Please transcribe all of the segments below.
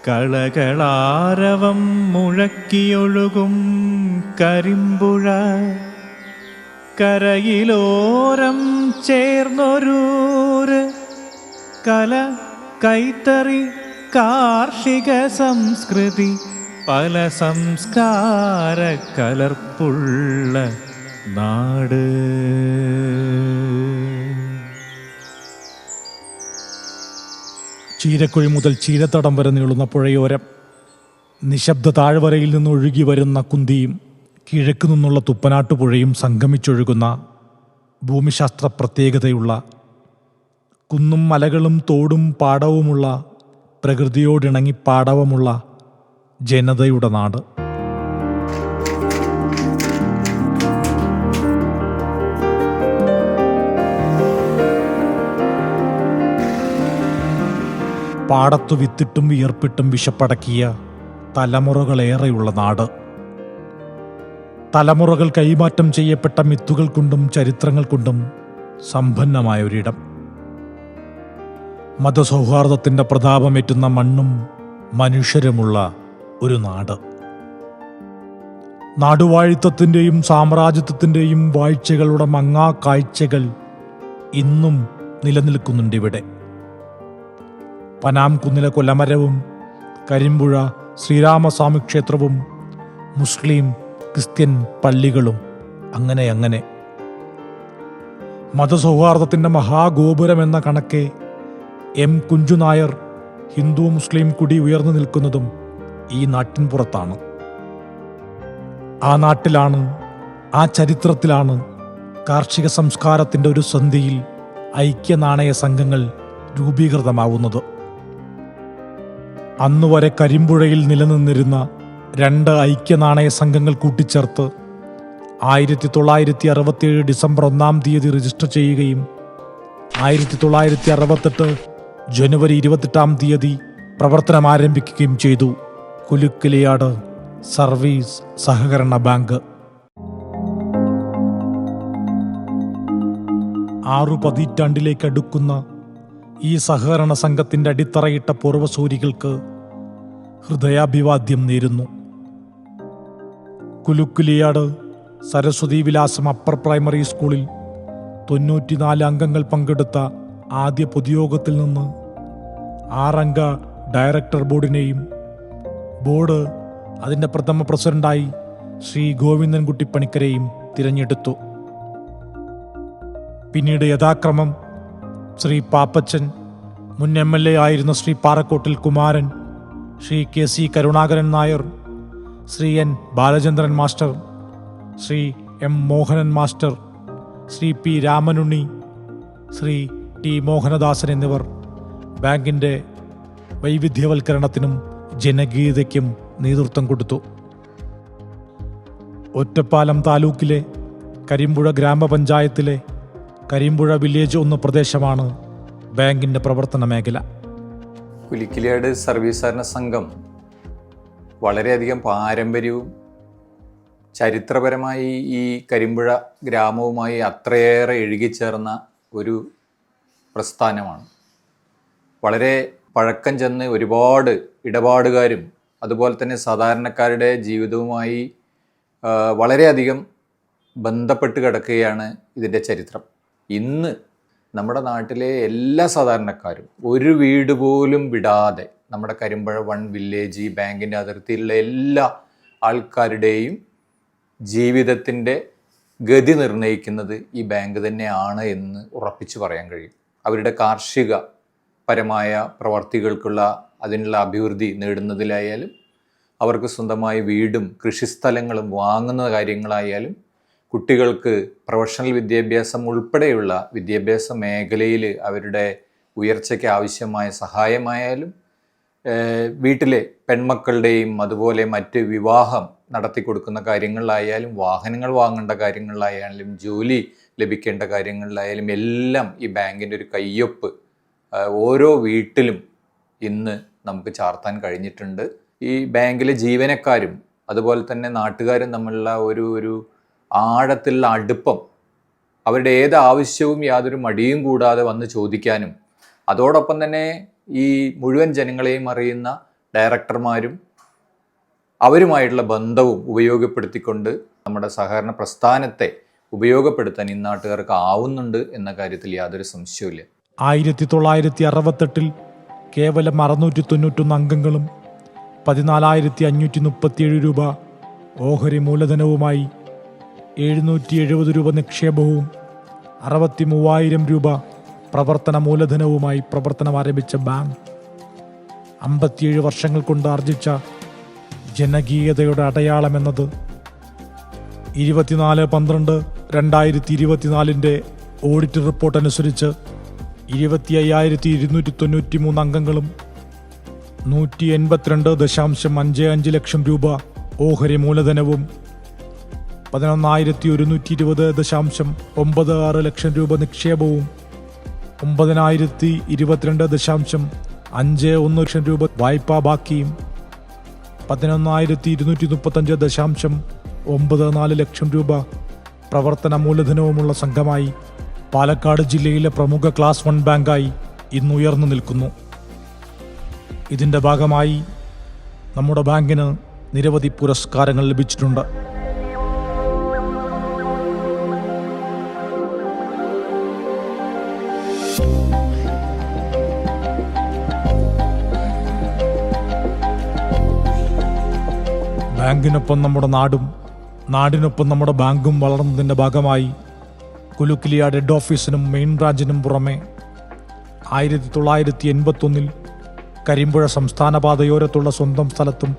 കളകളാരവം മുഴക്കിയൊഴുകും കരിമ്പുഴ, കരയിലോരം ചേർന്നൊരൂര്, കല കൈത്തറി കാർഷിക സംസ്കൃതി, പല സംസ്കാര കലർപ്പുള്ള നാട്. ചീരക്കുഴി മുതൽ ചീരത്തടം വരെ നീളുന്ന പുഴയോരം, നിശബ്ദ താഴ്വരയിൽ നിന്ന് ഒഴുകി വരുന്ന കുന്തിയും കിഴക്ക് നിന്നുള്ള തുപ്പനാട്ടുപുഴയും സംഗമിച്ചൊഴുകുന്ന ഭൂമിശാസ്ത്ര പ്രത്യേകതയുള്ള, കുന്നും മലകളും തോടും പാടവുമുള്ള, പ്രകൃതിയോടിണങ്ങി പാടവമുള്ള ജനതയുടെ നാട്. പാടത്തു വിത്തിട്ടും വിയർപ്പിട്ടും വിശപ്പടക്കിയ തലമുറകളേറെയുള്ള നാട്. തലമുറകൾ കൈമാറ്റം ചെയ്യപ്പെട്ട മിത്തുകൾ കൊണ്ടും ചരിത്രങ്ങൾ കൊണ്ടും സമ്പന്നമായൊരിടം. മതസൗഹാർദ്ദത്തിൻ്റെ പ്രതാപമേറ്റുന്ന മണ്ണും മനുഷ്യരുമുള്ള ഒരു നാട്. നാടുവാഴിത്തത്തിൻ്റെയും സാമ്രാജ്യത്വത്തിൻ്റെയും വാഴ്ചകളുടെ മങ്ങാ കാഴ്ചകൾ ഇന്നും നിലനിൽക്കുന്നുണ്ടിവിടെ. പനാം കുന്നിലെ കൊലമരവും, കരിമ്പുഴ ശ്രീരാമസ്വാമി ക്ഷേത്രവും, മുസ്ലിം ക്രിസ്ത്യൻ പള്ളികളും, അങ്ങനെ മതസൗഹാർദ്ദത്തിൻ്റെ മഹാഗോപുരമെന്ന കണക്കെ എം കുഞ്ചുനായർ ഹിന്ദു മുസ്ലിം കുടി ഉയർന്നു നിൽക്കുന്നതും ഈ നാട്ടിൻ പുറത്താണ്. ആ നാട്ടിലാണ്, ആ ചരിത്രത്തിലാണ് കാർഷിക സംസ്കാരത്തിൻ്റെ ഒരു സന്ധിയിൽ ഐക്യനാണയ സംഘങ്ങൾ രൂപീകൃതമാവുന്നത്. അന്നുവരെ കരിമ്പുഴയിൽ നിലനിന്നിരുന്ന 2 ഐക്യനാണയ സംഘങ്ങൾ കൂട്ടിച്ചേർത്ത് 1967 ഡിസംബർ 1-ാം തീയതി രജിസ്റ്റർ ചെയ്യുകയും 1968 ജനുവരി 28-ാം തീയതി പ്രവർത്തനം ആരംഭിക്കുകയും ചെയ്തു കുലുക്കിലിയാട് സർവീസ് സഹകരണ ബാങ്ക്. 6 പതിറ്റാണ്ടിലേക്ക് അടുക്കുന്ന ഈ സഹകരണ സംഘത്തിൻ്റെ അടിത്തറയിട്ട പൂർവ്വസൂരികൾക്ക് ഹൃദയാഭിവാദ്യം നേരുന്നു. കുലുക്കുലിയാട് സരസ്വതി വിലാസം അപ്പർ പ്രൈമറി സ്കൂളിൽ 94 അംഗങ്ങൾ പങ്കെടുത്ത ആദ്യ പൊതുയോഗത്തിൽ നിന്ന് 6 അംഗ ഡയറക്ടർ ബോർഡിനെയും ബോർഡ് അതിൻ്റെ പ്രഥമ പ്രസിഡന്റായി ശ്രീ ഗോവിന്ദൻകുട്ടി പണിക്കരെയും തിരഞ്ഞെടുത്തു. പിന്നീട് യഥാക്രമം ശ്രീ പാപ്പച്ചൻ, മുൻ MLA ആയിരുന്ന Shri Parakkottil Kumaran, Shri KC Karunakaran Nair, Shri N Balachandran master, Shri M Mohanan master, Shri P Ramanunni, Shri T Mohanadasan എന്നിവർ ബാങ്കിൻ്റെ വൈവിധ്യവൽക്കരണത്തിനും ജനകീയതയ്ക്കും നേതൃത്വം കൊടുത്തു. ഒറ്റപ്പാലം താലൂക്കിലെ കരിമ്പുഴ ഗ്രാമപഞ്ചായത്തിലെ കരിമ്പുഴ വില്ലേജ് 1 പ്രദേശമാണ് ബാങ്കിൻ്റെ പ്രവർത്തന മേഖല. കുലുക്കിലിയാട് സർവീസ് സഹകരണ സംഘം വളരെയധികം പാരമ്പര്യവും ചരിത്രപരമായി ഈ കരിമ്പുഴ ഗ്രാമവുമായി അത്രയേറെ ഇഴുകിച്ചേർന്ന ഒരു പ്രസ്ഥാനമാണ്. വളരെ പഴക്കം ചെന്ന് ഒരുപാട് ഇടപാടുകാരും അതുപോലെ തന്നെ സാധാരണക്കാരുടെ ജീവിതവുമായി വളരെയധികം ബന്ധപ്പെട്ട് കിടക്കുകയാണ് ഇതിൻ്റെ ചരിത്രം. ഇന്ന് നമ്മുടെ നാട്ടിലെ എല്ലാ സാധാരണക്കാരും ഒരു വീട് പോലും വിടാതെ നമ്മുടെ കരിമ്പുഴ 1 വില്ലേജ്, ഈ ബാങ്കിൻ്റെ അതിർത്തിയിലുള്ള എല്ലാ ആൾക്കാരുടെയും ജീവിതത്തിൻ്റെ ഗതി നിർണ്ണയിക്കുന്നത് ഈ ബാങ്ക് തന്നെയാണ് എന്ന് ഉറപ്പിച്ചു പറയാൻ കഴിയും. അവരുടെ കാർഷിക പരമായ പ്രവർത്തികൾക്കുള്ള അതിനുള്ള അഭിവൃദ്ധി നേടുന്നതിലായാലും, അവർക്ക് സ്വന്തമായി വീടും കൃഷിസ്ഥലങ്ങളും വാങ്ങുന്ന കാര്യങ്ങളായാലും, കുട്ടികൾക്ക് പ്രൊഫഷണൽ വിദ്യാഭ്യാസം ഉൾപ്പെടെയുള്ള വിദ്യാഭ്യാസ മേഖലയിൽ അവരുടെ ഉയർച്ചയ്ക്ക് ആവശ്യമായ സഹായമായാലും, വീട്ടിലെ പെൺമക്കളുടെയും അതുപോലെ മറ്റ് വിവാഹം നടത്തി കൊടുക്കുന്ന കാര്യങ്ങളിലായാലും, വാഹനങ്ങൾ വാങ്ങേണ്ട കാര്യങ്ങളിലായാലും, ജോലി ലഭിക്കേണ്ട കാര്യങ്ങളിലായാലും എല്ലാം ഈ ബാങ്കിൻ്റെ ഒരു കയ്യൊപ്പ് ഓരോ വീട്ടിലും ഇന്ന് നമുക്ക് ചാർത്താൻ കഴിഞ്ഞിട്ടുണ്ട്. ഈ ബാങ്കിലെ ജീവനക്കാരും അതുപോലെ തന്നെ നാട്ടുകാരും തമ്മിലുള്ള ഒരു ആഴത്തിലുള്ള അടുപ്പം, അവരുടെ ഏത് ആവശ്യവും യാതൊരു മടിയും കൂടാതെ വന്ന് ചോദിക്കാനും, അതോടൊപ്പം തന്നെ ഈ മുഴുവൻ ജനങ്ങളെയും അറിയുന്ന ഡയറക്ടർമാരും അവരുമായിട്ടുള്ള ബന്ധവും ഉപയോഗപ്പെടുത്തിക്കൊണ്ട് നമ്മുടെ സഹകരണ പ്രസ്ഥാനത്തെ ഉപയോഗപ്പെടുത്താൻ ഇന്നാട്ടുകാർക്ക് ആവുന്നുണ്ട് എന്ന കാര്യത്തിൽ യാതൊരു സംശയവുമില്ല. 1968 കേവലം 691 അംഗങ്ങളും 14,537 രൂപ ഓഹരി മൂലധനവുമായി 770 രൂപ നിക്ഷേപവും 63,000 രൂപ പ്രവർത്തന മൂലധനവുമായി പ്രവർത്തനം ആരംഭിച്ച ബാങ്ക് 57 വർഷങ്ങൾ കൊണ്ട് ആർജിച്ച ജനകീയതയുടെ അടയാളമെന്നത് 24/12/2024 ഓഡിറ്റ് റിപ്പോർട്ട് അനുസരിച്ച് 25,293 അംഗങ്ങളും 182.55 ലക്ഷം രൂപ ഓഹരി മൂലധനവും 11,120.96 ലക്ഷം രൂപ നിക്ഷേപവും 9,022.51 ലക്ഷം രൂപ വായ്പാ ബാക്കിയും 11,235.94 ലക്ഷം രൂപ പ്രവർത്തന മൂലധനവുമുള്ള സംഘമായി പാലക്കാട് ജില്ലയിലെ പ്രമുഖ ക്ലാസ് 1 ബാങ്കായി ഇന്ന് ഉയർന്നു നിൽക്കുന്നു. ഇതിൻ്റെ ഭാഗമായി നമ്മുടെ ബാങ്കിന് നിരവധി പുരസ്കാരങ്ങൾ ലഭിച്ചിട്ടുണ്ട്. ബാങ്കിനൊപ്പം നമ്മുടെ നാടും നാടിനൊപ്പം നമ്മുടെ ബാങ്കും വളർന്നതിൻ്റെ ഭാഗമായി കുലുക്കിലിയാട് ഹെഡ് ഓഫീസിനും മെയിൻ ബ്രാഞ്ചിനും പുറമെ 1981 കരിമ്പുഴ സംസ്ഥാന പാതയോരത്തുള്ള സ്വന്തം സ്ഥലത്തും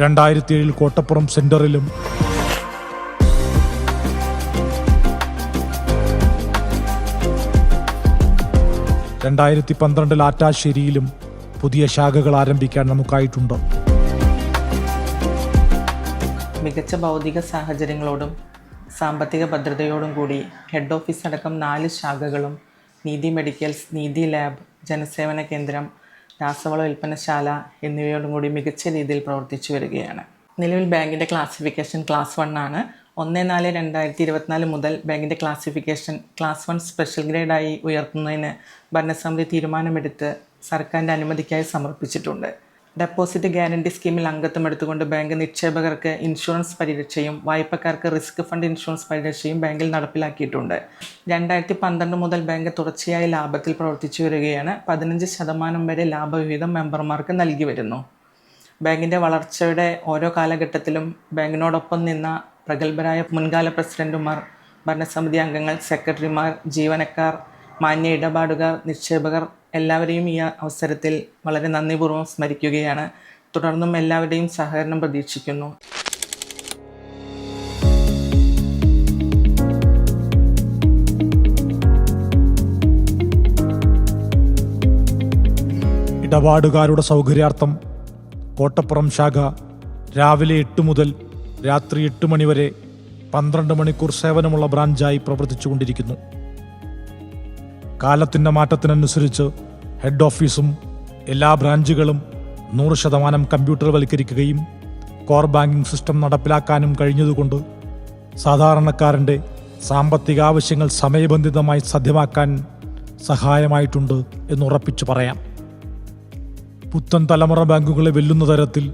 2007 കോട്ടപ്പുറം സെന്ററിലും 2012 ആറ്റാശ്ശേരിയിലും പുതിയ ശാഖകൾ ആരംഭിക്കാൻ നമുക്കായിട്ടുണ്ട്. മികച്ച ഭൗതിക സാഹചര്യങ്ങളോടും സാമ്പത്തിക ഭദ്രതയോടും കൂടി ഹെഡ് ഓഫീസ് അടക്കം 4 ശാഖകളും നീതി മെഡിക്കൽസ്, നീതി ലാബ്, ജനസേവന കേന്ദ്രം, രാസവള വിൽപ്പനശാല എന്നിവയോടും കൂടി മികച്ച രീതിയിൽ പ്രവർത്തിച്ചു വരികയാണ്. നിലവിൽ ബാങ്കിൻ്റെ ക്ലാസിഫിക്കേഷൻ ക്ലാസ് 1 ആണ്. 1/4/2024 മുതൽ ബാങ്കിൻ്റെ ക്ലാസിഫിക്കേഷൻ ക്ലാസ് 1 സ്പെഷ്യൽ ഗ്രേഡായി ഉയർത്തുന്നതിന് ഭരണസമിതി തീരുമാനമെടുത്ത് സർക്കാരിൻ്റെ അനുമതിക്കായി സമർപ്പിച്ചിട്ടുണ്ട്. ഡെപ്പോസിറ്റ് ഗ്യാരണ്ടി സ്കീമിൽ അംഗത്വം എടുത്തുകൊണ്ട് ബാങ്ക് നിക്ഷേപകർക്ക് ഇൻഷുറൻസ് പരിരക്ഷയും വായ്പക്കാർക്ക് റിസ്ക് ഫണ്ട് ഇൻഷുറൻസ് പരിരക്ഷയും ബാങ്കിൽ നടപ്പിലാക്കിയിട്ടുണ്ട്. 2012 മുതൽ ബാങ്ക് തുടർച്ചയായി ലാഭത്തിൽ പ്രവർത്തിച്ചു വരികയാണ്. 15% വരെ ലാഭവിഹിതം മെമ്പർമാർക്ക് നൽകി വരുന്നു. ബാങ്കിൻ്റെ വളർച്ചയുടെ ഓരോ കാലഘട്ടത്തിലും ബാങ്കിനോടൊപ്പം നിന്ന പ്രഗത്ഭരായ മുൻകാല പ്രസിഡന്റുമാർ, ഭരണസമിതി അംഗങ്ങൾ, സെക്രട്ടറിമാർ, ജീവനക്കാർ, മാന്യ ഇടപാടുകാർ, നിക്ഷേപകർ എല്ലാവരെയും ഈ അവസരത്തിൽ വളരെ നന്ദിപൂർവ്വം സ്മരിക്കുകയാണ്. തുടർന്നും എല്ലാവരുടെയും സഹകരണം പ്രതീക്ഷിക്കുന്നു. ഇടപാടുകാരുടെ സൗകര്യാർത്ഥം കോട്ടപ്പുറം ശാഖ രാവിലെ 8 മുതൽ രാത്രി 8 മണി വരെ 12 മണിക്കൂർ സേവനമുള്ള ബ്രാഞ്ചായി പ്രവർത്തിച്ചുകൊണ്ടിരിക്കുന്നു. കാലത്തിൻ്റെ മാറ്റത്തിനനുസരിച്ച് ഹെഡ് ഓഫീസും എല്ലാ ബ്രാഞ്ചുകളും 100% കമ്പ്യൂട്ടർവൽക്കരിക്കുകയും കോർ ബാങ്കിംഗ് സിസ്റ്റം നടപ്പിലാക്കാനും കഴിഞ്ഞതുകൊണ്ട് സാധാരണക്കാരൻ്റെ സാമ്പത്തിക ആവശ്യങ്ങൾ സമയബന്ധിതമായി സാധ്യമാക്കാൻ സഹായമായിട്ടുണ്ട് എന്നുറപ്പിച്ചു പറയാം. പുത്തൻ തലമുറ ബാങ്കുകളെ വെല്ലുന്ന തരത്തിൽ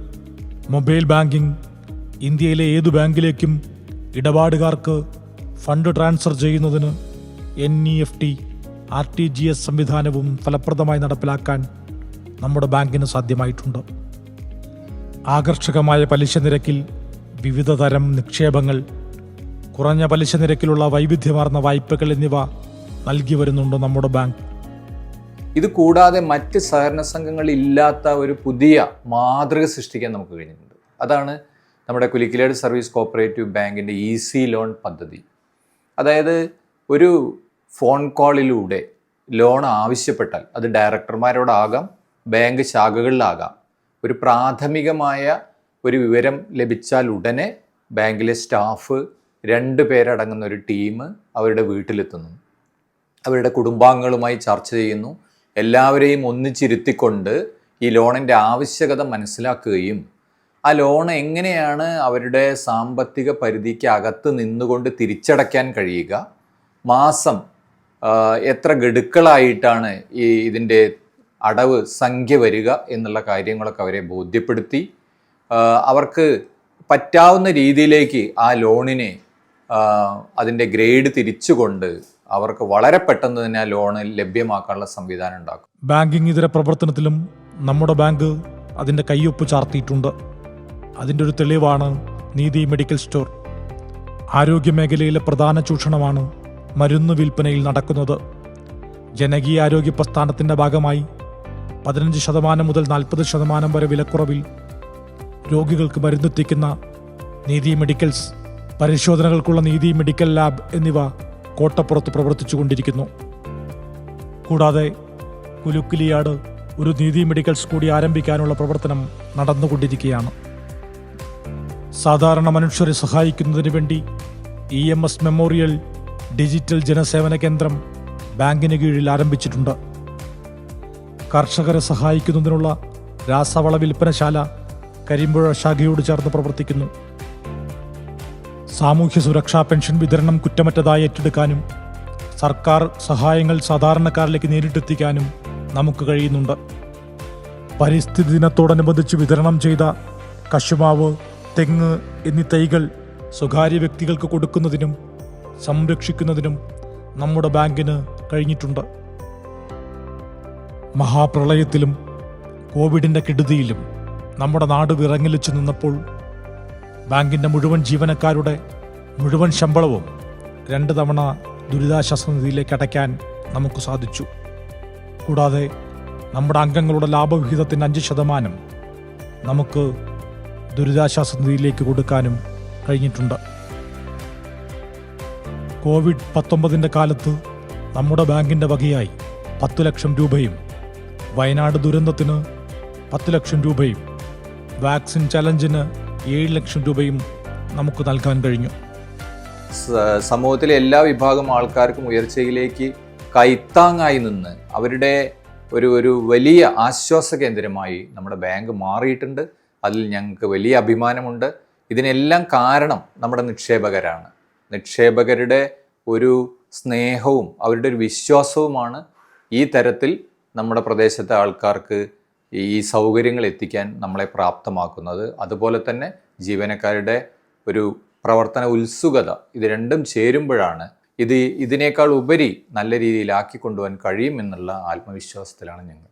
മൊബൈൽ ബാങ്കിംഗ് ഇന്ത്യയിലെ ഏതു ബാങ്കിലേക്കും ഇടപാടുകാർക്ക് ഫണ്ട് ട്രാൻസ്ഫർ ചെയ്യുന്നതിന് NEFT, RTGS സംവിധാനവും ഫലപ്രദമായി നടപ്പിലാക്കാൻ നമ്മുടെ ബാങ്കിന് സാധ്യമായിട്ടുണ്ട്. ആകർഷകമായ പലിശ നിരക്കിൽ വിവിധ തരം നിക്ഷേപങ്ങൾ, കുറഞ്ഞ പലിശ നിരക്കിലുള്ള വൈവിധ്യമാർന്ന വായ്പകൾ എന്നിവ നൽകി വരുന്നുണ്ട് നമ്മുടെ ബാങ്ക്. ഇത് കൂടാതെ മറ്റ് സഹകരണ സംഘങ്ങളില്ലാത്ത ഒരു പുതിയ മാതൃക സൃഷ്ടിക്കാൻ നമുക്ക് കഴിഞ്ഞിട്ടുണ്ട്. അതാണ് നമ്മുടെ കുലിക്കിലേട് സർവീസ് കോപ്പറേറ്റീവ് ബാങ്കിൻ്റെ ഈസി ലോൺ പദ്ധതി. അതായത് ഒരു ഫോൺ കോളിലൂടെ ലോൺ ആവശ്യപ്പെട്ടാൽ അത് ഡയറക്ടർമാരോടാകാം, ബാങ്ക് ശാഖകളിലാകാം, ഒരു പ്രാഥമികമായ ഒരു വിവരം ലഭിച്ചാൽ ഉടനെ ബാങ്കിലെ സ്റ്റാഫ് 2 പേരടങ്ങുന്ന ഒരു ടീം അവരുടെ വീട്ടിലെത്തുന്നു. അവരുടെ കുടുംബാംഗങ്ങളുമായി ചർച്ച ചെയ്യുന്നു. എല്ലാവരെയും ഒന്നിച്ചിരുത്തിക്കൊണ്ട് ഈ ലോണിൻ്റെ ആവശ്യകത മനസ്സിലാക്കുകയും ആ ലോൺ എങ്ങനെയാണ് അവരുടെ സാമ്പത്തിക പരിധിക്ക് അകത്ത് നിന്നുകൊണ്ട് തിരിച്ചടയ്ക്കാൻ കഴിയുക, മാസം എത്ര ഗഡുക്കളായിട്ടാണ് ഇതിൻ്റെ അടവ് സംഖ്യ വരിക എന്നുള്ള കാര്യങ്ങളൊക്കെ അവരെ ബോധ്യപ്പെടുത്തി അവർക്ക് പറ്റാവുന്ന രീതിയിലേക്ക് ആ ലോണിനെ അതിൻ്റെ ഗ്രേഡ് തിരിച്ചുകൊണ്ട് അവർക്ക് വളരെ പെട്ടെന്ന് തന്നെ ആ ലോണ് ലഭ്യമാക്കാനുള്ള സംവിധാനം ഉണ്ടാക്കും. ബാങ്കിങ് ഇതര പ്രവർത്തനത്തിലും നമ്മുടെ ബാങ്ക് അതിൻ്റെ കയ്യൊപ്പ് ചാർത്തിയിട്ടുണ്ട്. അതിൻ്റെ ഒരു തെളിവാണ് നീതി മെഡിക്കൽ സ്റ്റോർ. ആരോഗ്യമേഖലയിലെ പ്രധാന ചൂഷണമാണ് മരുന്ന് വിൽപ്പനയിൽ നടക്കുന്നത്. ജനകീയ ആരോഗ്യ പ്രസ്ഥാനത്തിൻ്റെ ഭാഗമായി 15% മുതൽ 40% വരെ വിലക്കുറവിൽ രോഗികൾക്ക് മരുന്നെത്തിക്കുന്ന നീതി മെഡിക്കൽസ്, പരിശോധനകൾക്കുള്ള നീതി മെഡിക്കൽ ലാബ് എന്നിവ കോട്ടപ്പുറത്ത് പ്രവർത്തിച്ചുകൊണ്ടിരിക്കുന്നു. കൂടാതെ കുലുക്കിലിയാട് ഒരു നീതി മെഡിക്കൽസ് കൂടി ആരംഭിക്കാനുള്ള പ്രവർത്തനം നടന്നുകൊണ്ടിരിക്കുകയാണ്. സാധാരണ മനുഷ്യരെ സഹായിക്കുന്നതിന് വേണ്ടി EMS മെമ്മോറിയൽ ഡിജിറ്റൽ ജനസേവന കേന്ദ്രം ബാങ്കിന് കീഴിൽ ആരംഭിച്ചിട്ടുണ്ട്. കർഷകരെ സഹായിക്കുന്നതിനുള്ള രാസവള വിൽപ്പനശാല കരിമ്പുഴ ശാഖയോട് ചേർന്ന് പ്രവർത്തിക്കുന്നു. സാമൂഹ്യ സുരക്ഷാ പെൻഷൻ വിതരണം കുറ്റമറ്റതായി ഏറ്റെടുക്കാനും സർക്കാർ സഹായങ്ങൾ സാധാരണക്കാരിലേക്ക് നേരിട്ടെത്തിക്കാനും നമുക്ക് കഴിയുന്നുണ്ട്. പരിസ്ഥിതി ദിനത്തോടനുബന്ധിച്ച് വിതരണം ചെയ്ത കശുമാവ്, തെങ്ങ് എന്നീ തൈകൾ സ്വകാര്യ വ്യക്തികൾക്ക് കൊടുക്കുന്നതിനും സംരക്ഷിക്കുന്നതിനും നമ്മുടെ ബാങ്കിന് കഴിഞ്ഞിട്ടുണ്ട്. മഹാപ്രളയത്തിലും കോവിഡിൻ്റെ കെടുതിയിലും നമ്മുടെ നാട് വിറങ്ങലിച്ചു നിന്നപ്പോൾ ബാങ്കിൻ്റെ മുഴുവൻ ജീവനക്കാരുടെ മുഴുവൻ ശമ്പളവും 2 തവണ ദുരിതാശ്വാസ നിധിയിലേക്ക് അടയ്ക്കാൻ നമുക്ക് സാധിച്ചു. കൂടാതെ നമ്മുടെ അംഗങ്ങളുടെ ലാഭവിഹിതത്തിൻ്റെ 5% നമുക്ക് ദുരിതാശ്വാസ നിധിയിലേക്ക് കൊടുക്കാനും കഴിഞ്ഞിട്ടുണ്ട്. കോവിഡ്-19 കാലത്ത് നമ്മുടെ ബാങ്കിൻ്റെ വകയായി 10 ലക്ഷം രൂപയും വയനാട് ദുരന്തത്തിന് 10 ലക്ഷം രൂപയും വാക്സിൻ ചലഞ്ചിന് 7 ലക്ഷം രൂപയും നമുക്ക് നൽകാൻ കഴിഞ്ഞു. സമൂഹത്തിലെ എല്ലാ വിഭാഗം ആൾക്കാർക്കും ഉയർച്ചയിലേക്ക് കൈത്താങ്ങായി നിന്ന് അവരുടെ ഒരു വലിയ ആശ്വാസ കേന്ദ്രമായി നമ്മുടെ ബാങ്ക് മാറിയിട്ടുണ്ട്. അതിൽ ഞങ്ങൾക്ക് വലിയ അഭിമാനമുണ്ട്. ഇതിനെല്ലാം കാരണം നമ്മുടെ നിക്ഷേപകരാണ്. നിക്ഷേപകരുടെ ഒരു സ്നേഹവും അവരുടെ ഒരു വിശ്വാസവുമാണ് ഈ തരത്തിൽ നമ്മുടെ പ്രദേശത്തെ ആൾക്കാർക്ക് ഈ സൗകര്യങ്ങൾ എത്തിക്കാൻ നമ്മളെ പ്രാപ്തമാക്കുന്നത്. അതുപോലെ തന്നെ ജീവനക്കാരുടെ ഒരു പ്രവർത്തന ഉത്സുകത, ഇത് രണ്ടും ചേരുമ്പോഴാണ് ഇതിനേക്കാൾ ഉപരി നല്ല രീതിയിലാക്കി കൊണ്ടുപോകാൻ കഴിയും എന്നുള്ള ആത്മവിശ്വാസത്തിലാണ് ഞങ്ങൾ.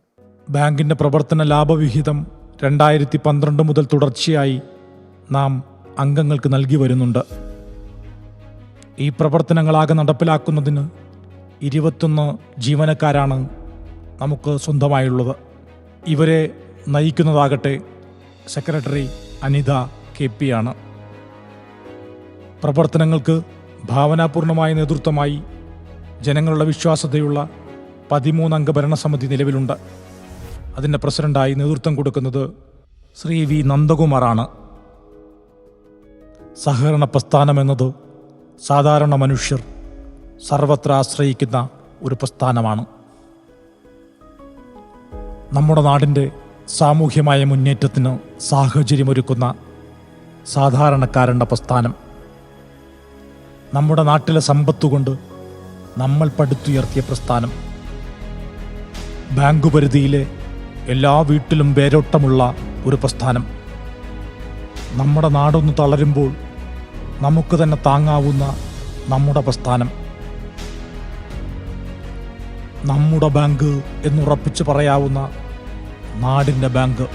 ബാങ്കിൻ്റെ പ്രവർത്തന ലാഭവിഹിതം 2012 മുതൽ തുടർച്ചയായി നാം അംഗങ്ങൾക്ക് നൽകി വരുന്നുണ്ട്. ഈ പ്രവർത്തനങ്ങളാകെ നടപ്പിലാക്കുന്നതിന് 21 ജീവനക്കാരാണ് നമുക്ക് സ്വന്തമായുള്ളത്. ഇവരെ നയിക്കുന്നതാകട്ടെ സെക്രട്ടറി അനിത KP ആണ്. പ്രവർത്തനങ്ങൾക്ക് ഭാവനാപൂർണമായ നേതൃത്വമായി ജനങ്ങളുടെ വിശ്വാസ്യതയുള്ള 13 അംഗ ഭരണസമിതി നിലവിലുണ്ട്. അതിൻ്റെ പ്രസിഡന്റായി നേതൃത്വം കൊടുക്കുന്നത് ശ്രീ V നന്ദകുമാറാണ്. സഹകരണ പ്രസ്ഥാനം എന്നത് സാധാരണ മനുഷ്യർ സർവത്ര ആശ്രയിക്കുന്ന ഒരു പ്രസ്ഥാനമാണ്. നമ്മുടെ നാടിൻ്റെ സാമൂഹ്യമായ മുന്നേറ്റത്തിന് സാഹചര്യമൊരുക്കുന്ന സാധാരണക്കാരൻ്റെ പ്രസ്ഥാനം. നമ്മുടെ നാട്ടിലെ സമ്പത്തുകൊണ്ട് നമ്മൾ പടുത്തുയർത്തിയ പ്രസ്ഥാനം. ബാങ്ക് പരിധിയിലെ എല്ലാ വീട്ടിലും വേരോട്ടമുള്ള ഒരു പ്രസ്ഥാനം. നമ്മുടെ നാടൊന്ന് തളരുമ്പോൾ നമുക്ക് തന്നെ താങ്ങാവുന്ന നമ്മുടെ പ്രസ്ഥാനം. നമ്മുടെ ബാങ്ക് എന്നുറപ്പിച്ച് പറയാവുന്ന നാടിൻ്റെ ബാങ്ക്.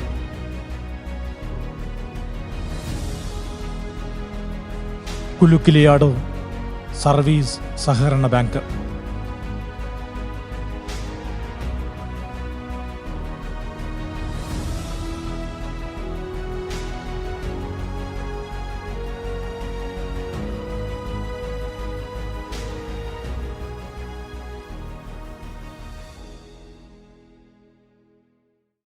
കുലുക്കിലിയാട് സർവീസ് സഹകരണ ബാങ്ക്.